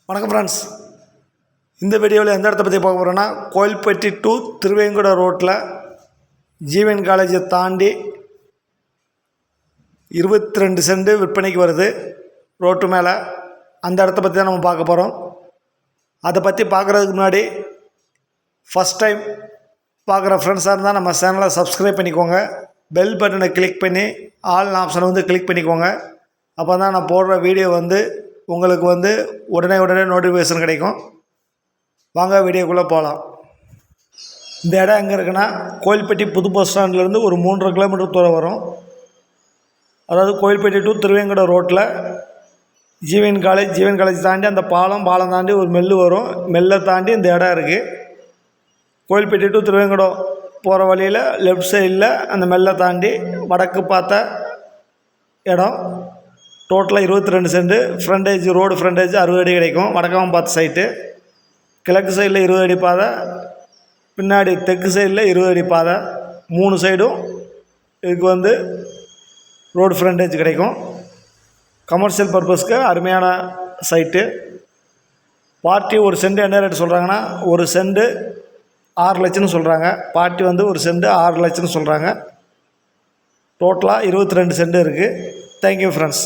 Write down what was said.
வணக்கம் ஃப்ரெண்ட்ஸ். இந்த வீடியோவில் எந்த இடத்த பற்றி பார்க்க போகிறோன்னா, கோயில்பட்டி டு திருவேங்கட ரோட்டில் ஜீவன் காலேஜை தாண்டி 22 சென்ட் விற்பனைக்கு வருது ரோட்டு மேலே. அந்த இடத்த பற்றி தான் நம்ம பார்க்க போகிறோம். அதை பற்றி பார்க்குறதுக்கு முன்னாடி ஃபஸ்ட் டைம் பார்க்குற ஃப்ரெண்ட்ஸாக இருந்தால் நம்ம சேனலை சப்ஸ்கிரைப் பண்ணிக்கோங்க. பெல் பட்டனை கிளிக் பண்ணி ஆல் ஆப்ஷனை கிளிக் பண்ணிக்கோங்க. அப்போ தான் நான் போடுற வீடியோ உங்களுக்கு உடனே நோட்டிஃபிகேஷன் கிடைக்கும். வாங்க வீடியோக்குள்ளே போகலாம். இந்த இடம் எங்கே இருக்குன்னா, கோயில்பட்டி புது பஸ் ஸ்டாண்ட்லேருந்து ஒரு 3.5 கிலோமீட்டர் தூரம் வரும். அதாவது கோயில்பட்டி டு திருவேங்கட ரோட்டில் ஜீவன் காலேஜ் தாண்டி அந்த பாலம் தாண்டி ஒரு மெல்லு வரும். மெல்லை தாண்டி இந்த இடம் இருக்குது. கோயில்பட்டி டு திருவேங்கடம் போகிற வழியில் லெஃப்ட் சைடில் அந்த மெல்லை தாண்டி வடக்கு பார்த்த இடம். டோட்டலாக 22 சென்ட். ஃப்ரண்டேஜ் ரோடு ஃப்ரண்டேஜ் 60 அடி கிடைக்கும். வடக்காம பார்த்த சைட்டு. கிழக்கு சைடில் 20 அடி பாதை, பின்னாடி தெற்கு சைடில் 20 அடி பாதை. 3 சைடும் இதுக்கு ரோடு ஃப்ரண்டேஜ் கிடைக்கும். கமர்ஷியல் பர்பஸ்க்கு அருமையான சைட்டு. பார்ட்டி ஒரு சென்ட் என்ன ரேட்டு சொல்கிறாங்கன்னா, ஒரு சென்ட் 6 லட்சம்னு சொல்கிறாங்க. பார்ட்டி ஒரு சென்ட் 6 லட்சம்னு சொல்கிறாங்க. டோட்டலாக 22 சென்ட் இருக்குது. Thank you friends.